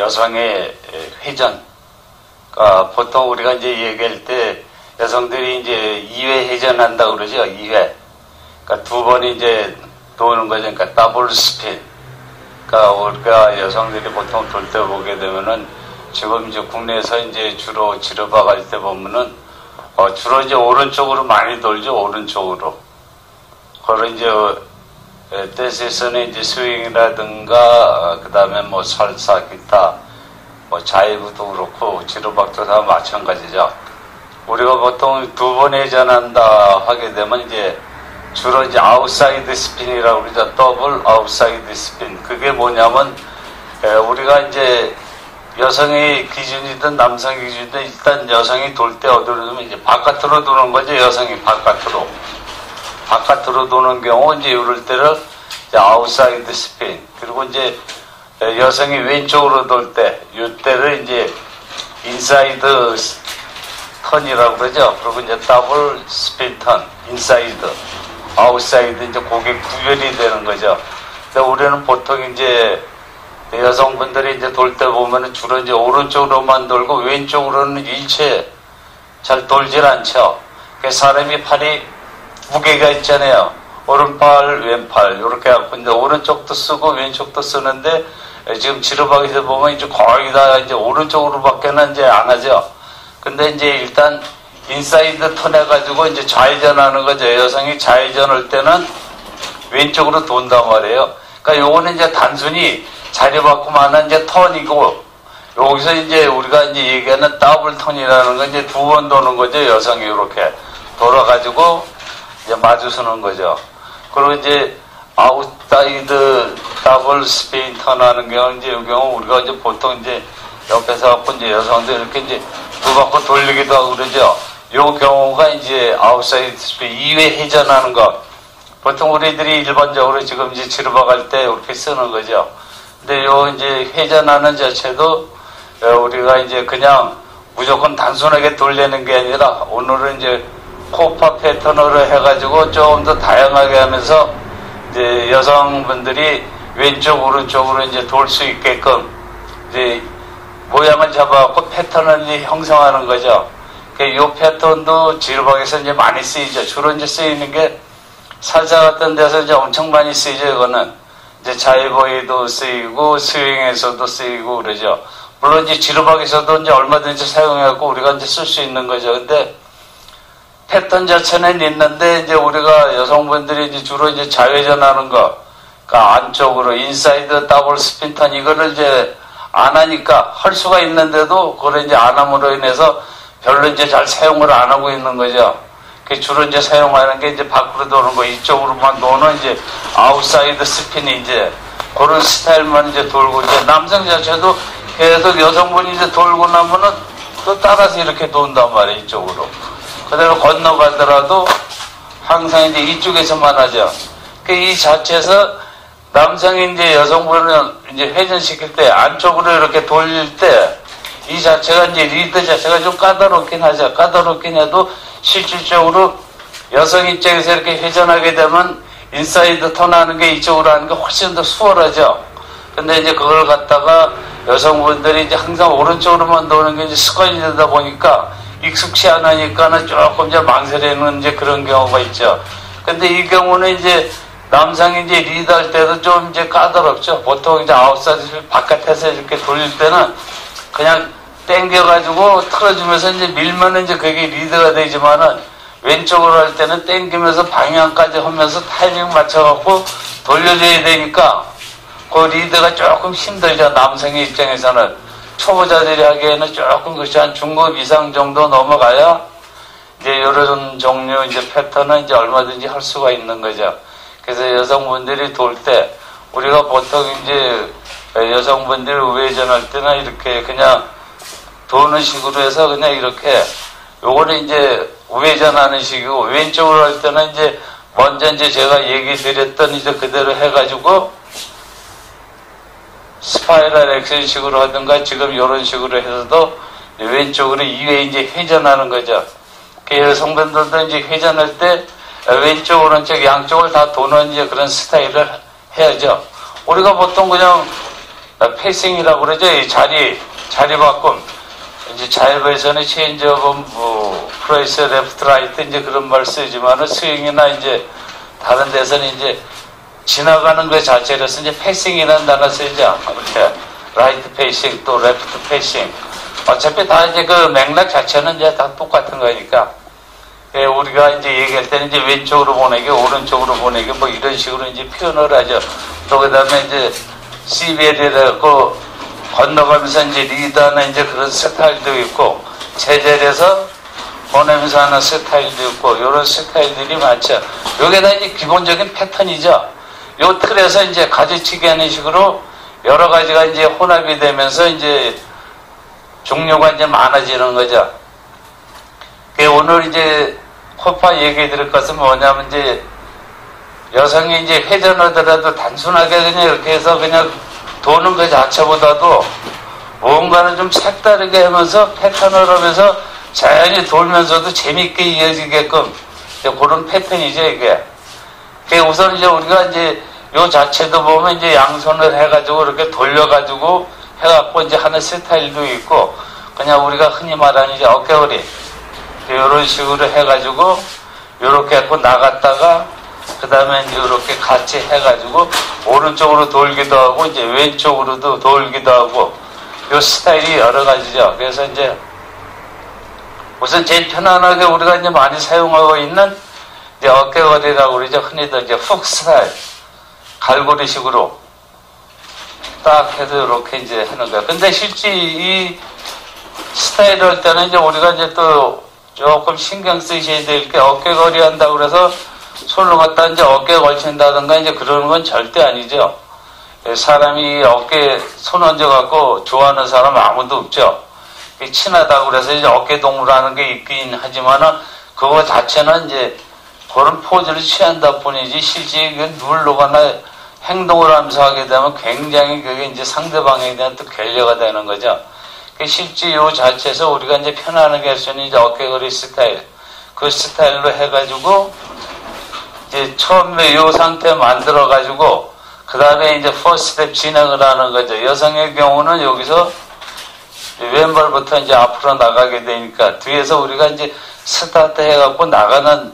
여성의 회전. 그러니까 보통 우리가 이제 얘기할 때 여성들이 이제 2회 회전한다 그러죠. 2회. 그러니까 두 번이 이제 도는 거죠. 그러니까 더블 스핀. 그러니까 우리가 여성들이 보통 돌 때 보게 되면은 지금 이제 국내에서 이제 주로 지르바 갈 때 보면은 주로 이제 오른쪽으로 많이 돌죠. 오른쪽으로. 그걸 이제 댄스에서는 이제 스윙이라든가 그 다음에 뭐 살사, 기타, 뭐 자이브도 그렇고 지르박도 다 마찬가지죠. 우리가 보통 두 번 회전한다 하게 되면 이제 주로 이제 아웃사이드 스핀이라고 그러죠. 더블 아웃사이드 스핀. 그게 뭐냐면 우리가 이제 여성의 기준이든 남성의 기준이든 일단 여성이 돌 때 어디로 두면 이제 바깥으로 도는 거죠. 여성이 바깥으로. 바깥으로 도는 경우 이제 이럴 때를 이제 아웃사이드 스핀. 그리고 이제 여성이 왼쪽으로 돌 때, 이때를 이제 인사이드 턴이라고 그러죠. 그리고 이제 더블 스핀 턴, 인사이드, 아웃사이드 이제 그게 구별이 되는 거죠. 근데 우리는 보통 이제 여성분들이 이제 돌 때 보면은 주로 이제 오른쪽으로만 돌고 왼쪽으로는 일체 잘 돌질 않죠. 사람이 팔이 무게가 있잖아요. 오른팔, 왼팔 이렇게 갖고 이제 오른쪽도 쓰고 왼쪽도 쓰는데 지금 지르박에서 보면 이제 거의 다 이제 오른쪽으로밖에는 이제 안 하죠. 근데 이제 일단 인사이드 턴 해가지고 이제 좌회전하는 거죠. 여성이 좌회전할 때는 왼쪽으로 돈단 말이에요. 그러니까 요거는 이제 단순히 자리 바꾸면 이제 턴이고 여기서 이제 우리가 이제 얘기하는 더블 턴이라는 건 이제 두 번 도는 거죠. 여성이 이렇게 돌아가지고 이제 마주서는 거죠. 그리고 이제 아웃사이드 더블 스핀 턴 하는 경우 이제 이 경우 우리가 이제 보통 이제 옆에서 갖고 이제 여성들 이렇게 이제 두 바퀴 돌리기도 하고 그러죠. 요 경우가 이제 아웃사이드 스핀 2회 회전하는 거. 보통 우리들이 일반적으로 지금 이제 지르바 갈 때 이렇게 쓰는 거죠. 근데 요 이제 회전하는 자체도 우리가 이제 그냥 무조건 단순하게 돌리는 게 아니라 오늘은 이제 코파 패턴으로 해가지고 조금 더 다양하게 하면서 이제 여성분들이 왼쪽 오른쪽으로 이제 돌 수 있게끔 이제 모양을 잡아갖고 패턴을 이제 형성하는 거죠. 이 패턴도 지르박에서 이제 많이 쓰이죠. 주로 이제 쓰이는 게 살사 같은 데서 이제 엄청 많이 쓰이죠. 이거는 이제 자이버에도 쓰이고 스윙에서도 쓰이고 그러죠. 물론 이제 지르박에서도 이제 얼마든지 사용해갖고 우리가 이제 쓸 수 있는 거죠. 근데 패턴 자체는 있는데 이제 우리가 여성분들이 이제 주로 이제 좌회전하는 거, 그러니까 안쪽으로 인사이드 더블 스핀턴 이거를 이제 안 하니까 할 수가 있는데도 그걸 이제 안 함으로 인해서 별로 이제 잘 사용을 안 하고 있는 거죠. 주로 이제 사용하는 게 이제 밖으로 도는 거, 이쪽으로만 도는 이제 아웃사이드 스핀이 이제 그런 스타일만 이제 돌고 이제 남성 자체도 계속 여성분이 이제 돌고 나면은 또 따라서 이렇게 돈단 말이에요. 이쪽으로. 그대로 건너가더라도 항상 이제 이쪽에서만 하죠. 이 자체에서 남성이 이제 여성분을 이제 회전시킬 때 안쪽으로 이렇게 돌릴 때 이 자체가 이제 리드 자체가 좀 까다롭긴 하죠. 까다롭긴 해도 실질적으로 여성 입장에서 이렇게 회전하게 되면 인사이드 턴 하는 게 이쪽으로 하는 게 훨씬 더 수월하죠. 근데 이제 그걸 갖다가 여성분들이 이제 항상 오른쪽으로만 도는 게 이제 습관이 되다 보니까 익숙치 않으니까는 조금 이제 망설이는 이제 그런 경우가 있죠. 근데 이 경우는 이제 남성이 이제 리드할 때도 좀 이제 까다롭죠. 보통 이제 아웃사이드 바깥에서 이렇게 돌릴 때는 그냥 땡겨가지고 틀어주면서 이제 밀면은 이제 그게 리드가 되지만은 왼쪽으로 할 때는 땡기면서 방향까지 하면서 타이밍 맞춰갖고 돌려줘야 되니까 그 리드가 조금 힘들죠. 남성의 입장에서는. 초보자들이 하기에는 조금 그렇지 한 중급 이상 정도 넘어가야 이제 이런 종류 이제 패턴은 이제 얼마든지 할 수가 있는 거죠. 그래서 여성분들이 돌 때 우리가 보통 이제 여성분들이 우회전할 때는 이렇게 그냥 도는 식으로 해서 그냥 이렇게 요거는 이제 우회전하는 식이고 왼쪽으로 할 때는 이제 먼저 이제 제가 얘기 드렸던 이제 그대로 해가지고 스파이럴 액션식으로 하든가 지금 이런 식으로 해서도 왼쪽으로 2회 이제 회전하는 거죠. 여성분들도 이제 회전할 때 왼쪽 오른쪽 양쪽을 다 도는 이제 그런 스타일을 해야죠. 우리가 보통 그냥 페이싱이라고 그러죠. 이 자리 바꿈. 이제 자유배선의 체인지업은 뭐, 프레스, 레프트, 라이트, 이제 그런 말 쓰지만은 스윙이나 이제 다른 데서는 이제 지나가는 것 자체로서 이제 패싱이라는 단어 쓰이죠. 이렇게 라이트 페이싱 또 레프트 페이싱. 어차피 다 이제 그 맥락 자체는 이제 다 똑같은 거니까. 예, 우리가 이제 얘기할 때는 이제 왼쪽으로 보내기, 오른쪽으로 보내기, 뭐 이런 식으로 이제 표현을 하죠. 또 그 다음에 이제 시베리라고 건너가면서 이제 리드하는 이제 그런 스타일도 있고, 제자리에서 보내면서 하는 스타일도 있고, 이런 스타일들이 많죠. 요게 다 이제 기본적인 패턴이죠. 요 틀에서 이제 가지치기 하는 식으로 여러 가지가 이제 혼합이 되면서 이제 종류가 이제 많아지는 거죠. 오늘 이제 코파 얘기 드릴 것은 뭐냐면 이제 여성이 이제 회전하더라도 단순하게 그냥 이렇게 해서 그냥 도는 것 자체보다도 뭔가를 좀 색다르게 하면서 패턴을 하면서 자연히 돌면서도 재밌게 이어지게끔 그런 패턴이죠, 이게. 우선 이제 우리가 이제 요 자체도 보면 이제 양손을 해가지고 이렇게 돌려가지고 해갖고 이제 하는 스타일도 있고, 그냥 우리가 흔히 말하는 이제 어깨걸이. 이런 식으로 해가지고, 요렇게 해갖고 나갔다가, 그 다음에 이제 요렇게 같이 해가지고, 오른쪽으로 돌기도 하고, 이제 왼쪽으로도 돌기도 하고, 요 스타일이 여러 가지죠. 그래서 이제, 우선 제일 편안하게 우리가 이제 많이 사용하고 있는 이제 어깨걸이라고 그러죠. 흔히들 이제 훅 스타일. 갈고리식으로 딱 해도 이렇게 이제 하는 거야. 근데 실제 이 스타일을 할 때는 이제 우리가 이제 또 조금 신경 쓰셔야 될 게 어깨걸이 한다고 그래서 손을 갖다 이제 어깨에 걸친다든가 이제 그러는 건 절대 아니죠. 사람이 어깨에 손 얹어갖고 좋아하는 사람 아무도 없죠. 친하다고 그래서 이제 어깨 동무라는 게 있긴 하지만은 그거 자체는 이제 그런 포즈를 취한다 뿐이지 실제 누르거나 행동을 하면서 하게 되면 굉장히 그게 이제 상대방에 대한 또 결례가 되는 거죠. 실제 요 자체에서 우리가 이제 편안하게 할 수 있는 이제 어깨걸이 스타일, 그 스타일로 해가지고 이제 처음에 요 상태 만들어가지고 그 다음에 이제 퍼스트 스텝 진행을 하는 거죠. 여성의 경우는 여기서 왼발부터 이제 앞으로 나가게 되니까 뒤에서 우리가 이제 스타트 해갖고 나가는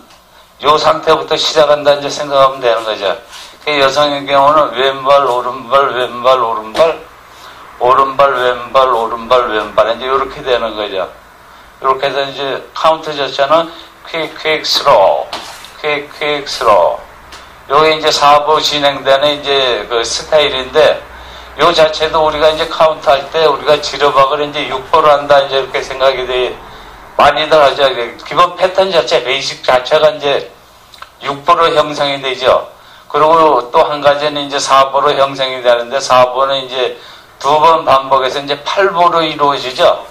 요 상태부터 시작한다 이제 생각하면 되는 거죠. 여성의 경우는 왼발, 오른발, 왼발, 오른발, 오른발, 왼발, 오른발, 왼발 이제 이렇게 되는 거죠. 이렇게 해서 이제 카운트 자체는 quick, slow, quick, slow. 요게 이제 4부 진행되는 이제 그 스타일인데 요 자체도 우리가 이제 카운트 할 때 우리가 지르박을 이제 6보로 한다 이제 이렇게 생각이 돼. 많이들 하죠. 기본 패턴 자체, 베이직 자체가 이제 6보로 형성이 되죠. 그리고 또 한 가지는 이제 4보로 형성이 되는데 4보는 이제 2번 반복해서 이제 8보로 이루어지죠.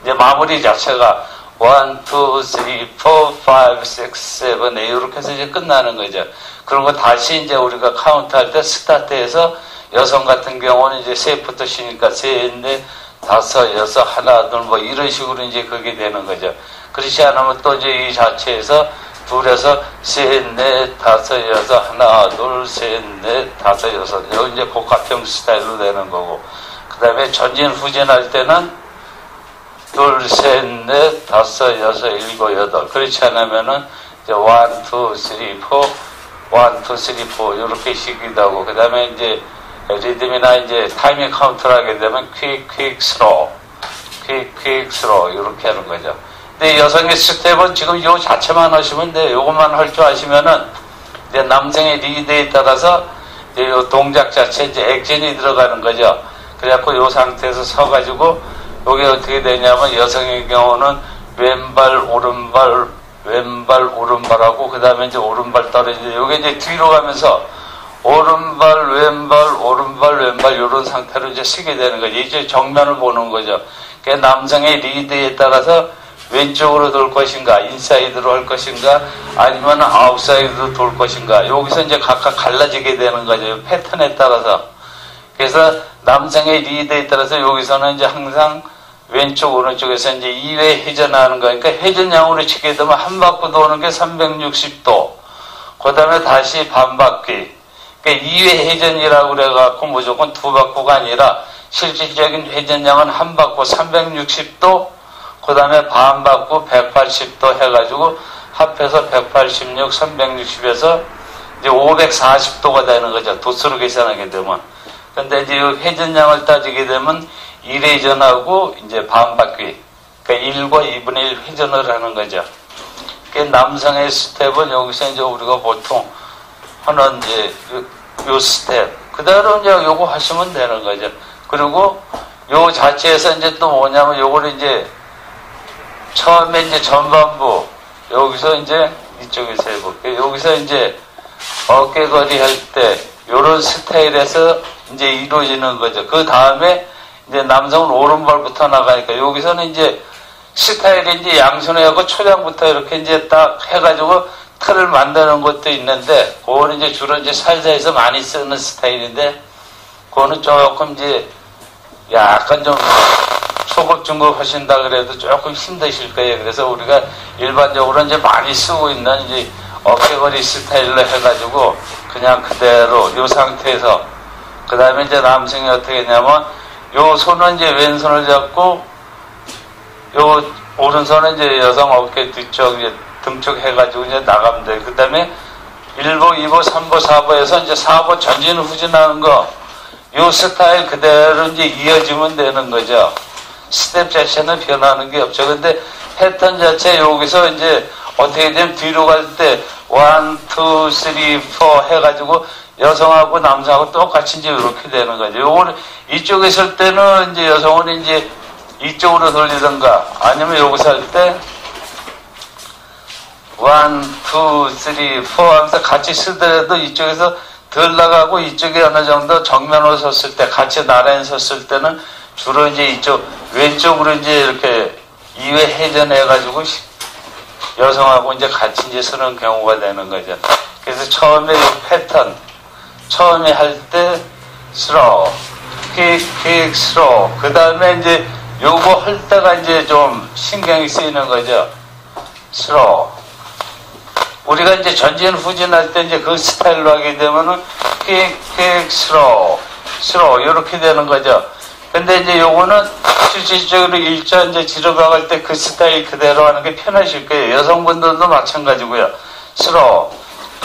이제 마무리 자체가 1, 2, 3, 4, 5, 6, 7, 8 이렇게 해서 이제 끝나는 거죠. 그리고 다시 이제 우리가 카운트 할 때 스타트해서 여성 같은 경우는 이제 셋부터 쉬니까 셋, 넷, 다섯, 여섯, 하나, 둘, 뭐 이런 식으로 이제 그게 되는 거죠. 그렇지 않으면 또 이제 이 자체에서 둘에서 셋, 넷, 다섯, 여섯, 하나, 둘, 셋, 넷, 다섯, 여섯. 여기 이제 복합형 스타일로 되는 거고. 그 다음에 전진, 후진 할 때는 둘, 셋, 넷, 다섯, 여섯, 일곱, 여덟. 그렇지 않으면은 이제 1, 2, 3, 4, 1, 2, 3, 4 이렇게 시기도 하고. 그 다음에 이제 리듬이나 이제 타이밍 카운트를 하게 되면 quick, slow, quick, slow 이렇게 하는 거죠. 근데 여성의 스텝은 지금 요 자체만 하시면 돼. 요것만 할 줄 아시면은 이제 남성의 리드에 따라서 이제 요 동작 자체 이제 액션이 들어가는 거죠. 그래갖고 요 상태에서 서가지고 요게 어떻게 되냐면 여성의 경우는 왼발, 오른발, 왼발, 오른발하고 그 다음에 이제 오른발 떨어지는데 요게 이제 뒤로 가면서 오른발, 왼발, 오른발, 왼발 이런 상태로 이제 쓰게 되는 거죠. 이제 정면을 보는 거죠. 그러니까 남성의 리드에 따라서 왼쪽으로 돌 것인가, 인사이드로 할 것인가, 아니면 아웃사이드로 돌 것인가. 여기서 이제 각각 갈라지게 되는 거죠. 패턴에 따라서. 그래서 남성의 리드에 따라서 여기서는 이제 항상 왼쪽, 오른쪽에서 이제 2회 회전하는 거니까 회전형으로 치게 되면 한 바퀴 도는 게 360도. 그 다음에 다시 반 바퀴. 그러니까 2회 회전이라고 그래갖고 무조건 두 바퀴가 아니라 실질적인 회전량은 한 바퀴 360도, 그 다음에 반 바퀴 180도 해가지고 합해서 186, 360에서 이제 540도가 되는 거죠. 도수로 계산하게 되면. 근데 이제 회전량을 따지게 되면 1회전하고 이제 반 바퀴, 그러니까 1과 2분의 1 회전을 하는 거죠. 그러니까 남성의 스텝은 여기서 이제 우리가 보통 하는 이제 요 스텝. 그대로 이제 요거 하시면 되는 거죠. 그리고 요 자체에서 이제 또 뭐냐면 요거를 이제 처음에 이제 전반부, 여기서 이제 이쪽에서 해볼게요. 여기서 이제 어깨거리 할 때 요런 스타일에서 이제 이루어지는 거죠. 그 다음에 이제 남성은 오른발부터 나가니까 여기서는 이제 스타일이 이제 양손에 하고 초장부터 이렇게 이제 딱 해가지고 틀을 만드는 것도 있는데, 그거는 이제 주로 이제 살사에서 많이 쓰는 스타일인데, 그거는 조금 이제 약간 좀 초급 중급 하신다 그래도 조금 힘드실 거예요. 그래서 우리가 일반적으로 이제 많이 쓰고 있는 이제 어깨거리 스타일로 해가지고 그냥 그대로 이 상태에서, 그 다음에 이제 남성이 어떻게 했냐면 요 손은 이제 왼손을 잡고 요 오른손은 이제 여성 어깨 뒤쪽 이제 등쪽 해가지고 이제 나가면 돼. 그 다음에 1보, 2보, 3보, 4보에서 이제 4보 전진 후진하는 거, 요 스타일 그대로 이제 이어지면 되는 거죠. 스텝 자체는 변하는 게 없죠. 근데 패턴 자체 여기서 이제 어떻게 되면 뒤로 갈 때 1, 2, 3, 4 해가지고 여성하고 남성하고 똑같이 이제 이렇게 되는 거죠. 요거는 이쪽에 있을 때는 이제 여성은 이제 이쪽으로 돌리던가, 아니면 여기서 할 때 1, 2, 3, 4 하면서 같이 쓰더라도 이쪽에서 덜 나가고 이쪽에 어느 정도 정면으로 섰을 때, 같이 나란히 섰을 때는 주로 이제 이쪽 왼쪽으로 이제 이렇게 2회 회전해가지고 여성하고 이제 같이 이제 서는 경우가 되는 거죠. 그래서 처음에 이 패턴, 처음에 할 때 슬로우, 퀵, 슬로우. 그 다음에 이제 요거 할 때가 이제 좀 신경이 쓰이는 거죠. 슬로우. 우리가 이제 전진 후진할 때 이제 그 스타일로 하게 되면은 퀵, 슬로우, 이렇게 되는 거죠. 근데 이제 요거는 실질적으로 일자 이제 지르박을 때 그 스타일 그대로 하는 게 편하실 거예요. 여성분들도 마찬가지고요. 슬로우,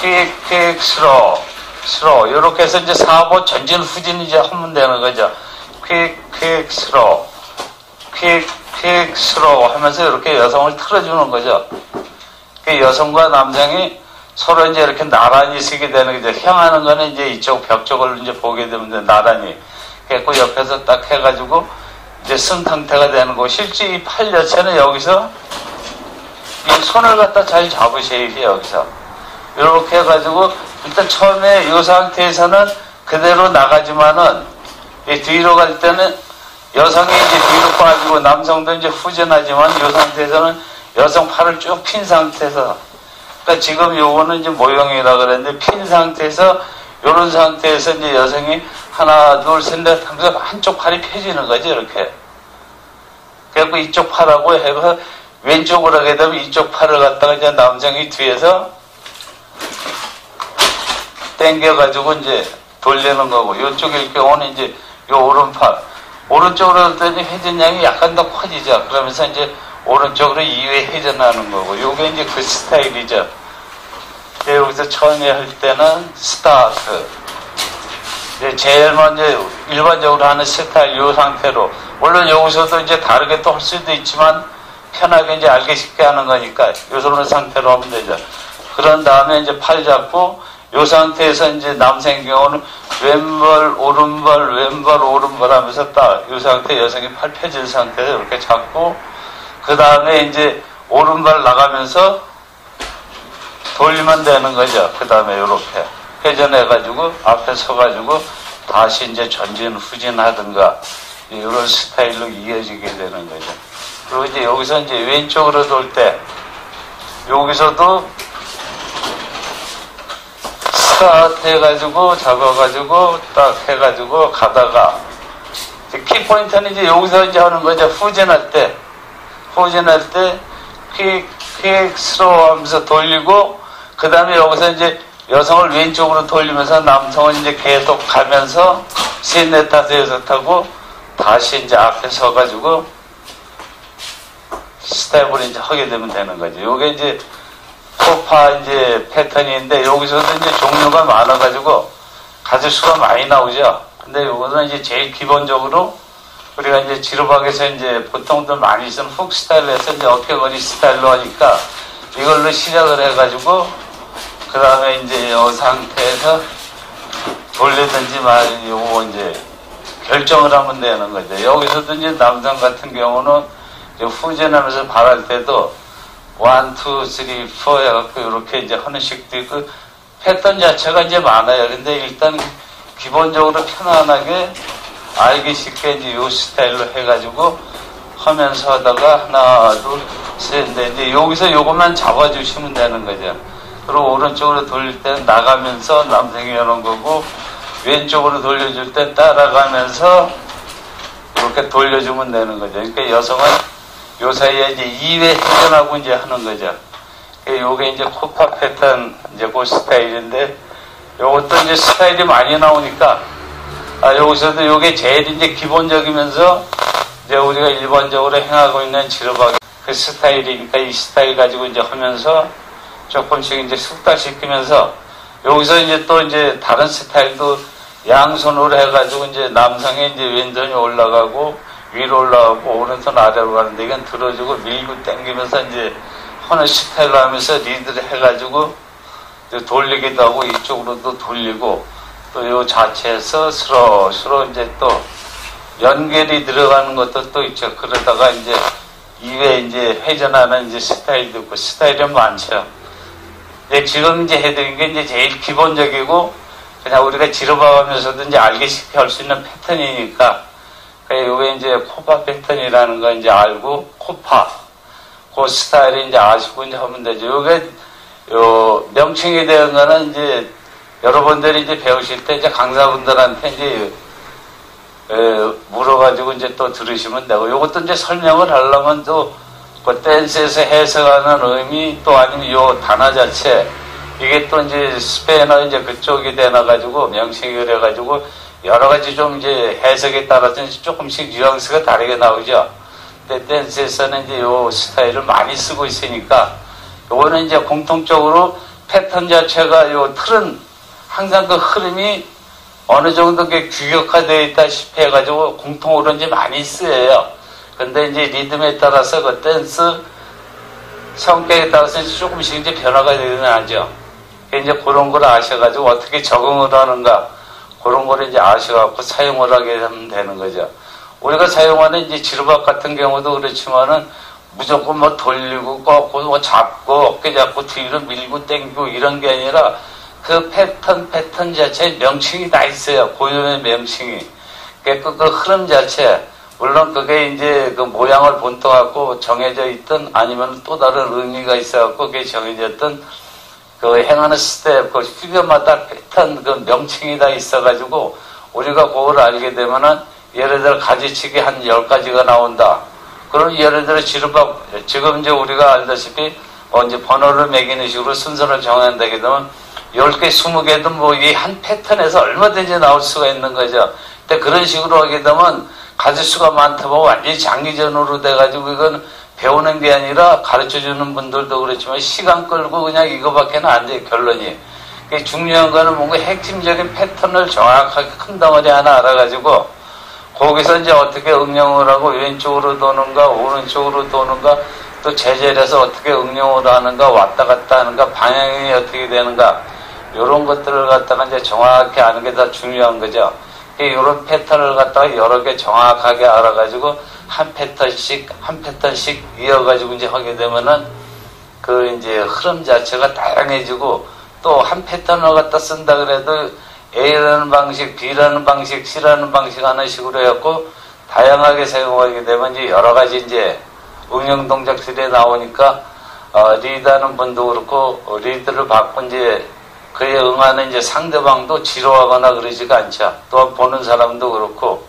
퀵, 슬로우. 이렇게 해서 이제 4보 전진 후진 이제 하면 되는 거죠. 퀵, 슬로우. 퀵, 슬로우 하면서 이렇게 여성을 틀어주는 거죠. 그 여성과 남성이 서로 이제 이렇게 나란히 서게 되는 거죠. 향하는 거는 이제 이쪽 벽 쪽을 이제 보게 되면 나란히. 그래서 옆에서 딱 해가지고 이제 쓴 상태가 되는 거고, 실제 이 팔 여체는 여기서 이 손을 갖다 잘 잡으셔야 돼요. 여기서 이렇게 해가지고 일단 처음에 이 상태에서는 그대로 나가지만은 이 뒤로 갈 때는 여성이 이제 뒤로 빠지고 남성도 이제 후진하지만 이 상태에서는 여성 팔을 쭉 핀 상태에서, 그러니까 지금 요거는 이제 모형이라 그랬는데 핀 상태에서, 요런 상태에서 이제 여성이 하나, 둘, 셋, 넷 하면서 한쪽 팔이 펴지는 거지, 이렇게. 그래서 이쪽 팔하고 해서 왼쪽으로 하게 되면 이쪽 팔을 갖다가 이제 남성이 뒤에서 당겨가지고 이제 돌리는 거고, 요쪽일 경우는 이제 요 오른팔. 오른쪽으로 할 때는 회전량이 약간 더 커지죠. 그러면서 이제 오른쪽으로 2회 회전하는 거고, 요게 이제 그 스타일이죠. 여기서 처음에 할 때는 스타트. 제일 먼저 일반적으로 하는 스타일 요 상태로, 물론 여기서도 이제 다르게 또 할 수도 있지만 편하게 이제 알기 쉽게 하는 거니까 요런 상태로 하면 되죠. 그런 다음에 이제 팔 잡고 요 상태에서 이제 남성 경우는 왼발 오른발 하면서 딱 요 상태 여성이 팔 펴진 상태에서 이렇게 잡고, 그 다음에 이제 오른발 나가면서 돌리면 되는 거죠. 그 다음에 요렇게 회전해가지고 앞에 서가지고 다시 이제 전진 후진하든가 이런 스타일로 이어지게 되는 거죠. 그리고 이제 여기서 이제 왼쪽으로 돌 때 여기서도 스타트 해가지고 잡아가지고 딱 해가지고 가다가 키포인트는 이제 여기서 이제 하는 거죠. 후진할 때 퀵 슬로우 하면서 돌리고, 그 다음에 여기서 이제 여성을 왼쪽으로 돌리면서 남성은 이제 계속 가면서 셋, 넷, 다섯, 여섯 하고 다시 이제 앞에 서가지고 스텝을 이제 하게 되면 되는 거죠. 요게 이제 코파 이제 패턴인데 여기서도 이제 종류가 많아가지고 가질 수가 많이 나오죠. 근데 요거는 이제 제일 기본적으로 우리가 이제 지루박에서 이제 보통들 많이 쓰는 훅 스타일에서 이제 어깨거리 스타일로 하니까 이걸로 시작을 해가지고 그 다음에 이제 이 상태에서 돌리든지 요거 이제 결정을 하면 되는 거죠. 여기서도 이제 남성 같은 경우는 후전하면서 발할 때도 1, 2, 3, 4 해갖고 이렇게 이제 하는 식도 있고 패턴 자체가 이제 많아요. 근데 일단 기본적으로 편안하게 알기 쉽게 이제 요 스타일로 해가지고 하면서 하다가 하나, 둘, 셋인데 이제 여기서 요것만 잡아주시면 되는 거죠. 그리고 오른쪽으로 돌릴 때 나가면서 남성이 하는 거고 왼쪽으로 돌려줄 때 따라가면서 이렇게 돌려주면 되는 거죠. 그러니까 여성은 요 사이에 이제 2회 회전하고 이제 하는 거죠. 요게 이제 코파 패턴 이제 그 스타일인데 요것도 이제 스타일이 많이 나오니까 여기서도 요게 제일 이제 기본적이면서 이제 우리가 일반적으로 행하고 있는 지르박 그 스타일이니까 이 스타일 가지고 이제 하면서 조금씩 이제 숙달시키면서 여기서 이제 또 이제 다른 스타일도 양손으로 해가지고 이제 남성의 이제 왼손이 올라가고 위로 올라가고 오른손 아래로 가는데 이건 들어주고 밀고 당기면서 이제 하는 스타일로 하면서 리드를 해가지고 돌리기도 하고 이쪽으로도 돌리고 또 요 자체에서 스로 이제 또 연결이 들어가는 것도 또 있죠. 그러다가 이제 이외에 이제 회전하는 이제 스타일도 있고 스타일이 많죠. 지금 이제 해드린 게 이제 제일 기본적이고 그냥 우리가 지르박하면서도 이제 알기 쉽게 할 수 있는 패턴이니까 요게 이제 코파 패턴이라는 거 이제 알고 코파 그 스타일이 이제 아시고 이제 하면 되죠. 요게 명칭이 되는 거는 이제 여러분들이 이제 배우실 때 이제 강사분들한테 이제 물어가지고 이제 또 들으시면 되고 요것도 이제 설명을 하려면 또 그 댄스에서 해석하는 의미 또 아니면 요 단어 자체 이게 또 이제 스페인어 이제 그쪽이 되나가지고 명칭이 그래가지고 여러 가지 좀 이제 해석에 따라서 조금씩 뉘앙스가 다르게 나오죠. 근데 댄스에서는 이제 요 스타일을 많이 쓰고 있으니까 요거는 이제 공통적으로 패턴 자체가 요 틀은 항상 그 흐름이 어느 정도 규격화되어 있다시피 해가지고 공통으로 이제 많이 쓰여요. 근데 이제 리듬에 따라서 그 댄스 성격에 따라서 조금씩 이제 변화가 되긴 하죠. 이제 그런 걸 아셔가지고 어떻게 적응을 하는가 그런 걸 이제 아셔갖고 사용을 하게 하면 되는 거죠. 우리가 사용하는 이제 지르박 같은 경우도 그렇지만은 무조건 뭐 돌리고 꺾고 뭐 잡고 어깨 잡고 뒤로 밀고 당기고 이런 게 아니라 그 패턴 자체에 명칭이 다 있어요. 고유의 명칭이. 그 흐름 자체 물론 그게 이제 그 모양을 본떠갖고 정해져 있든 아니면 또 다른 의미가 있어갖고 그게 정해졌던 그 행하는 스텝, 그 휘겨마다 패턴 그 명칭이 다 있어가지고 우리가 그걸 알게 되면은 예를 들어 가지치기 한 10가지가 나온다. 그럼 예를 들어 지르박, 지금 이제 우리가 알다시피 이제 번호를 매기는 식으로 순서를 정한다게 되면 10개, 20개도 뭐 이 한 패턴에서 얼마든지 나올 수가 있는 거죠. 근데 그런 식으로 하게 되면 가지수가 많다 보면 완전히 장기전으로 돼가지고 이건 배우는 게 아니라 가르쳐주는 분들도 그렇지만 시간 끌고 그냥 이거밖에는 안 돼요, 결론이. 중요한 거는 뭔가 핵심적인 패턴을 정확하게 큰 덩어리 하나 알아가지고 거기서 이제 어떻게 응용을 하고 왼쪽으로 도는가 오른쪽으로 도는가 또 제자리에서 어떻게 응용을 하는가 왔다 갔다 하는가 방향이 어떻게 되는가 이런 것들을 갖다가 이제 정확히 아는 게 더 중요한 거죠. 이런 패턴을 갖다가 여러 개 정확하게 알아가지고 한 패턴씩 이어가지고 이제 하게 되면은 그 이제 흐름 자체가 다양해지고 또 한 패턴을 갖다 쓴다 그래도 A라는 방식, B라는 방식, C라는 방식 하는 식으로 해갖고 다양하게 사용하게 되면 이제 여러 가지 이제 응용 동작들이 나오니까 리드하는 분도 그렇고 리드를 받고 이제 그에 응하는 이제 상대방도 지루하거나 그러지가 않죠. 또 보는 사람도 그렇고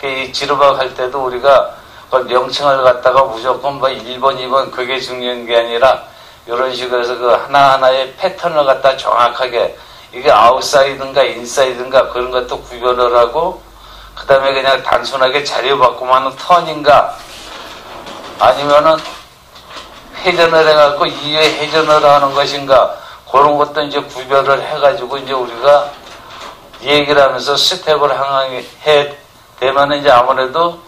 이 지루박 할 때도 우리가 명칭을 갖다가 무조건 뭐 1번, 2번 그게 중요한 게 아니라 이런 식으로 해서 그 하나하나의 패턴을 갖다 정확하게 이게 아웃사이드인가 인사이드인가 그런 것도 구별을 하고 그 다음에 그냥 단순하게 자료 바꾸면 턴인가, 아니면은 회전을 해갖고 2회 회전을 하는 것인가, 그런 것도 이제 구별을 해가지고 이제 우리가 얘기를 하면서 스텝을 해 되면 이제 아무래도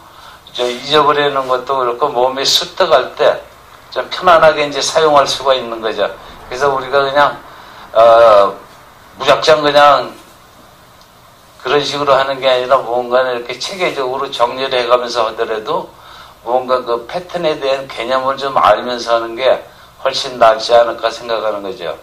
잊어버리는 것도 그렇고 몸이 습득할 때 좀 편안하게 이제 사용할 수가 있는 거죠. 그래서 우리가 그냥 무작정 그냥 그런 식으로 하는 게 아니라 뭔가 이렇게 체계적으로 정리를 해가면서 하더라도 뭔가 그 패턴에 대한 개념을 좀 알면서 하는 게 훨씬 낫지 않을까 생각하는 거죠.